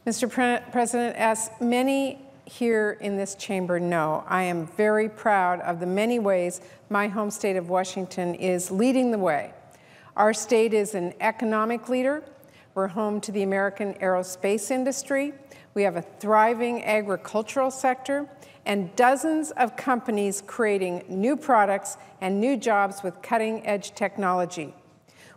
Mr. President, as many here in this chamber know, I am very proud of the many ways my home state of Washington is leading the way. Our state is an economic leader. We're home to the American aerospace industry. We have a thriving agricultural sector and dozens of companies creating new products and new jobs with cutting-edge technology.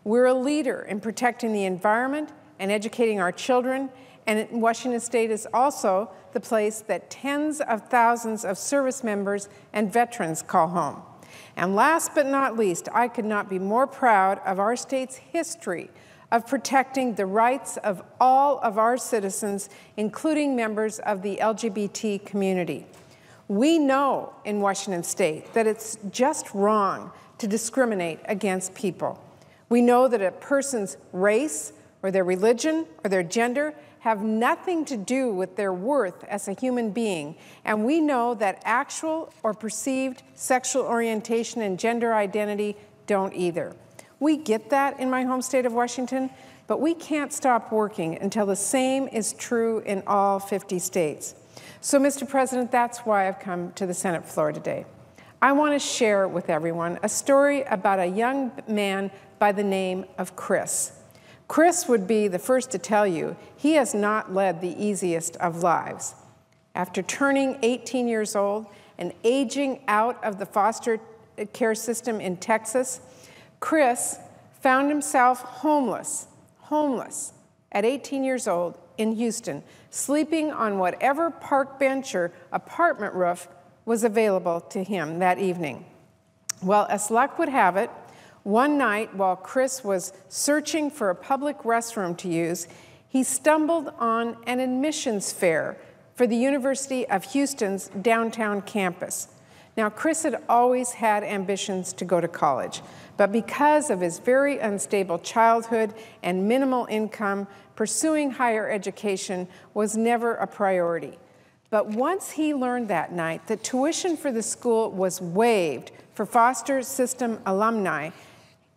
We're a leader in protecting the environment and educating our children, and Washington State is also the place that tens of thousands of service members and veterans call home. And last but not least, I could not be more proud of our state's history of protecting the rights of all of our citizens, including members of the LGBT community. We know in Washington State that it's just wrong to discriminate against people. We know that a person's race or their religion or their gender have nothing to do with their worth as a human being, and we know that actual or perceived sexual orientation and gender identity don't either. We get that in my home state of Washington, but we can't stop working until the same is true in all 50 states. So, Mr. President, that's why I've come to the Senate floor today. I want to share with everyone a story about a young man by the name of Kris. Kris would be the first to tell you he has not led the easiest of lives. After turning 18 years old and aging out of the foster care system in Texas, Kris found himself homeless at 18 years old in Houston, sleeping on whatever park bench or apartment roof was available to him that evening. Well, as luck would have it, one night while Kris was searching for a public restroom to use, he stumbled on an admissions fair for the University of Houston's downtown campus. Now, Kris had always had ambitions to go to college, but because of his very unstable childhood and minimal income, pursuing higher education was never a priority. But once he learned that night that tuition for the school was waived for foster system alumni,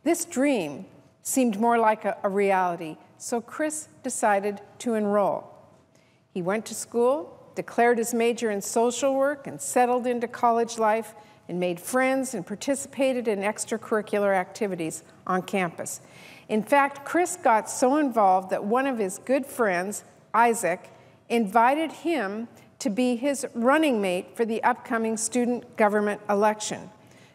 this dream seemed more like a reality, so Kris decided to enroll. He went to school, declared his major in social work, and settled into college life, and made friends and participated in extracurricular activities on campus. In fact, Kris got so involved that one of his good friends, Isaac, invited him to be his running mate for the upcoming student government election.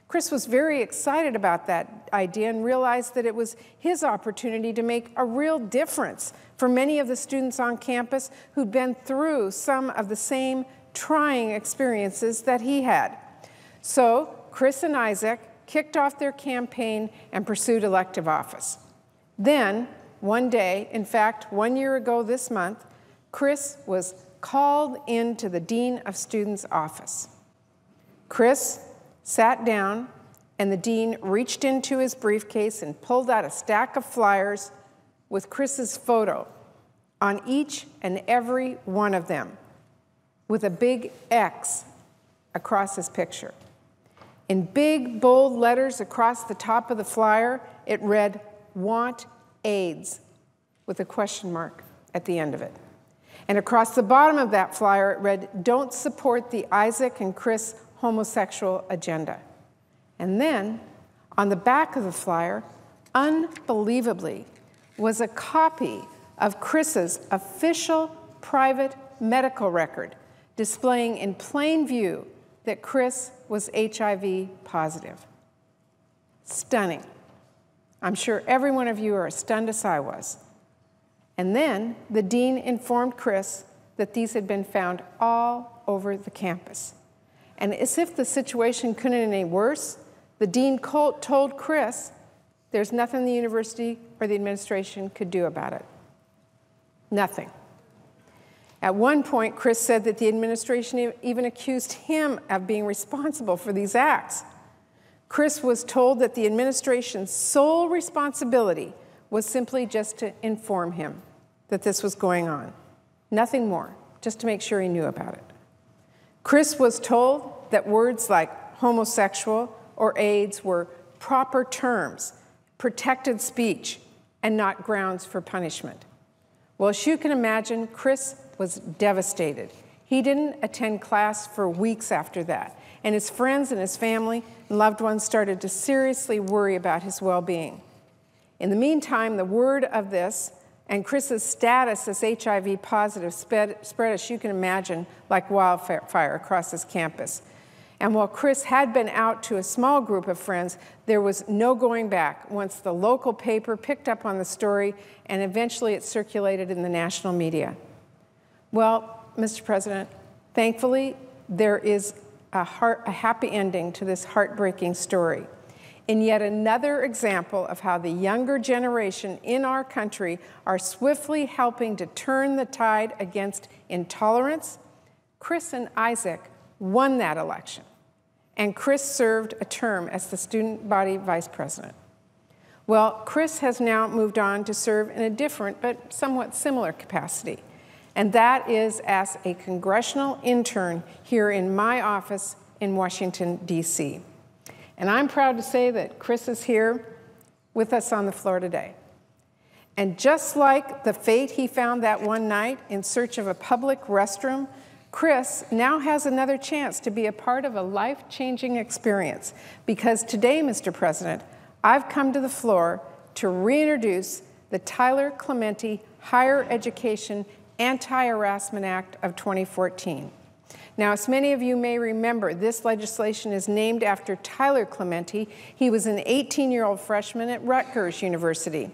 Kris was very excited about that idea and realized that it was his opportunity to make a real difference for many of the students on campus who'd been through some of the same trying experiences that he had. So Kris and Isaac kicked off their campaign and pursued elective office. Then, one day, in fact, 1 year ago this month, Kris was called into the Dean of Students' office. Kris sat down, and the dean reached into his briefcase and pulled out a stack of flyers with Kris's photo on each and every one of them, with a big X across his picture. In big, bold letters across the top of the flyer, it read, "Want AIDS," with a question mark at the end of it. And across the bottom of that flyer, it read, "Don't support the Isaac and Kris homosexual agenda." And then, on the back of the flyer, unbelievably, was a copy of Kris's official private medical record, displaying in plain view that Kris was HIV positive. Stunning. I'm sure every one of you are as stunned as I was. And then the dean informed Kris that these had been found all over the campus. And as if the situation couldn't get any worse, the dean told Kris there's nothing the university or the administration could do about it. Nothing. At one point, Kris said that the administration even accused him of being responsible for these acts. Kris was told that the administration's sole responsibility was simply just to inform him that this was going on. Nothing more, just to make sure he knew about it. Kris was told that words like homosexual or AIDS were proper terms, protected speech, and not grounds for punishment. Well, as you can imagine, Kris was devastated. He didn't attend class for weeks after that, and his friends and his family and loved ones started to seriously worry about his well-being. In the meantime, the word of this and Kris's status as HIV positive spread, as you can imagine, like wildfire across his campus. And while Kris had been out to a small group of friends, there was no going back once the local paper picked up on the story and eventually it circulated in the national media. Well, Mr. President, thankfully, there is a happy ending to this heartbreaking story. In yet another example of how the younger generation in our country are swiftly helping to turn the tide against intolerance, Kris and Isaac won that election, and Kris served a term as the student body vice president. Well, Kris has now moved on to serve in a different but somewhat similar capacity, and that is as a congressional intern here in my office in Washington, D.C. And I'm proud to say that Kris is here with us on the floor today. And just like the fate he found that one night in search of a public restroom, Kris now has another chance to be a part of a life-changing experience. Because today, Mr. President, I've come to the floor to reintroduce the Tyler Clementi Higher Education Anti-Harassment Act of 2014. Now, as many of you may remember, this legislation is named after Tyler Clementi. He was an 18-year-old freshman at Rutgers University.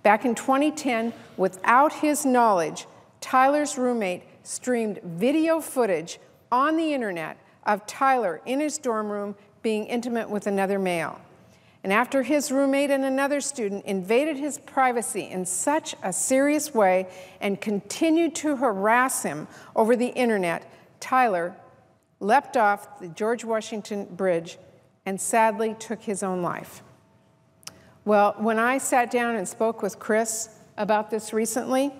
Back in 2010, without his knowledge, Tyler's roommate streamed video footage on the internet of Tyler in his dorm room being intimate with another male. And after his roommate and another student invaded his privacy in such a serious way and continued to harass him over the internet, Tyler leapt off the George Washington Bridge and sadly took his own life. Well, when I sat down and spoke with Kris about this recently,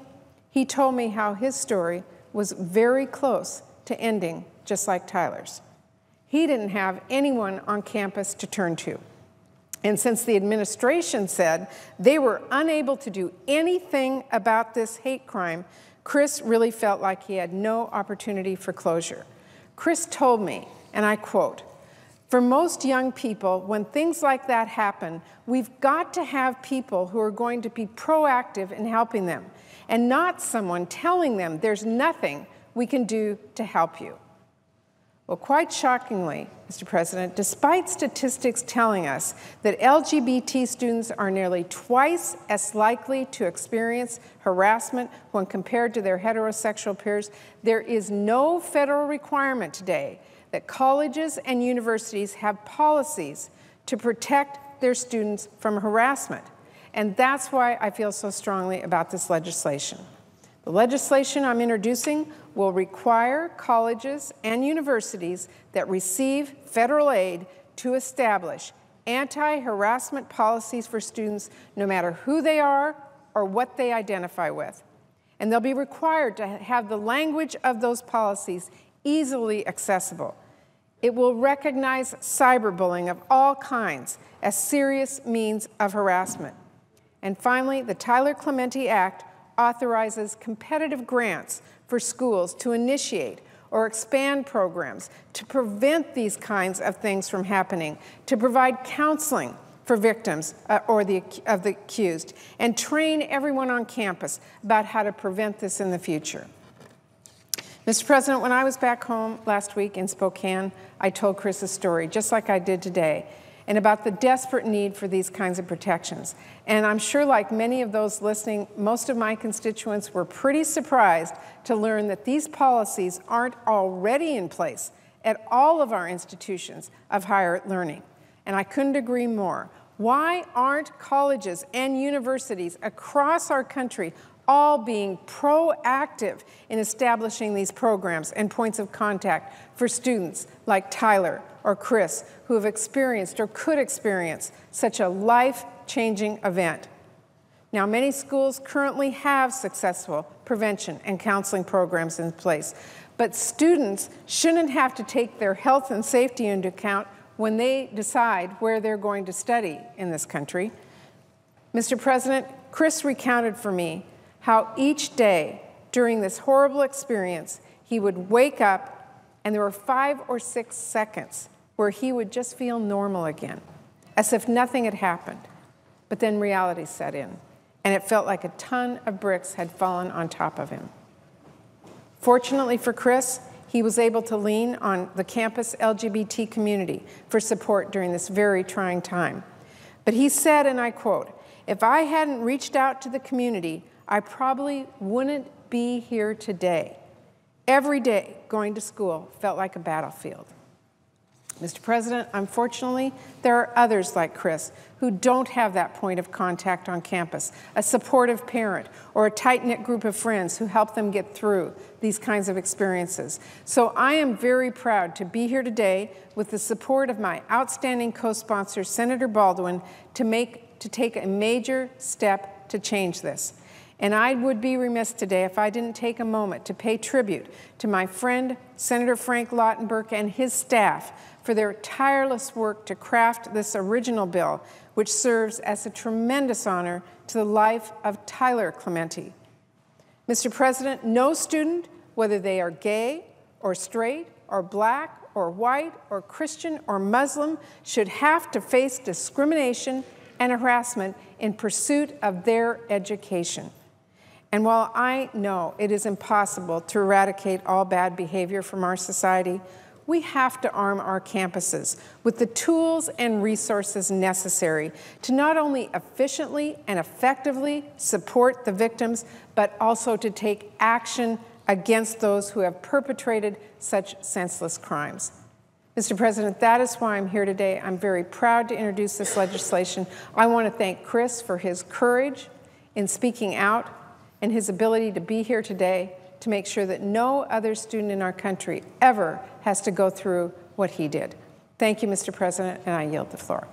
he told me how his story was very close to ending just like Tyler's. He didn't have anyone on campus to turn to. And since the administration said they were unable to do anything about this hate crime, Kris really felt like he had no opportunity for closure. Kris told me, and I quote, "For most young people, when things like that happen, we've got to have people who are going to be proactive in helping them, and not someone telling them there's nothing we can do to help you." Well, quite shockingly, Mr. President, despite statistics telling us that LGBT students are nearly twice as likely to experience harassment when compared to their heterosexual peers, there is no federal requirement today that colleges and universities have policies to protect their students from harassment. And that's why I feel so strongly about this legislation. The legislation I'm introducing will require colleges and universities that receive federal aid to establish anti-harassment policies for students no matter who they are or what they identify with. And they'll be required to have the language of those policies easily accessible. It will recognize cyberbullying of all kinds as serious means of harassment. And finally, the Tyler Clementi Act authorizes competitive grants for schools to initiate or expand programs to prevent these kinds of things from happening, to provide counseling for victims of the accused, and train everyone on campus about how to prevent this in the future. Mr. President, when I was back home last week in Spokane, I told Kris's story, just like I did today, and about the desperate need for these kinds of protections. And I'm sure, like many of those listening, most of my constituents were pretty surprised to learn that these policies aren't already in place at all of our institutions of higher learning. And I couldn't agree more. Why aren't colleges and universities across our country all being proactive in establishing these programs and points of contact for students like Tyler or Kris, who have experienced or could experience such a life-changing event? Now, many schools currently have successful prevention and counseling programs in place, but students shouldn't have to take their health and safety into account when they decide where they're going to study in this country. Mr. President, Kris recounted for me how each day during this horrible experience, he would wake up and there were 5 or 6 seconds where he would just feel normal again, as if nothing had happened. But then reality set in, and it felt like a ton of bricks had fallen on top of him. Fortunately for Kris, he was able to lean on the campus LGBT community for support during this very trying time. But he said, and I quote, "If I hadn't reached out to the community, I probably wouldn't be here today. Every day going to school felt like a battlefield." Mr. President, unfortunately, there are others like Kris who don't have that point of contact on campus, a supportive parent or a tight-knit group of friends who help them get through these kinds of experiences. So I am very proud to be here today with the support of my outstanding co-sponsor, Senator Baldwin, to take a major step to change this. And I would be remiss today if I didn't take a moment to pay tribute to my friend, Senator Frank Lautenberg, and his staff for their tireless work to craft this original bill, which serves as a tremendous honor to the life of Tyler Clementi. Mr. President, no student, whether they are gay or straight or black or white or Christian or Muslim, should have to face discrimination and harassment in pursuit of their education. And while I know it is impossible to eradicate all bad behavior from our society, we have to arm our campuses with the tools and resources necessary to not only efficiently and effectively support the victims, but also to take action against those who have perpetrated such senseless crimes. Mr. President, that is why I'm here today. I'm very proud to introduce this legislation. I want to thank Kris for his courage in speaking out and his ability to be here today to make sure that no other student in our country ever has to go through what he did. Thank you, Mr. President, and I yield the floor.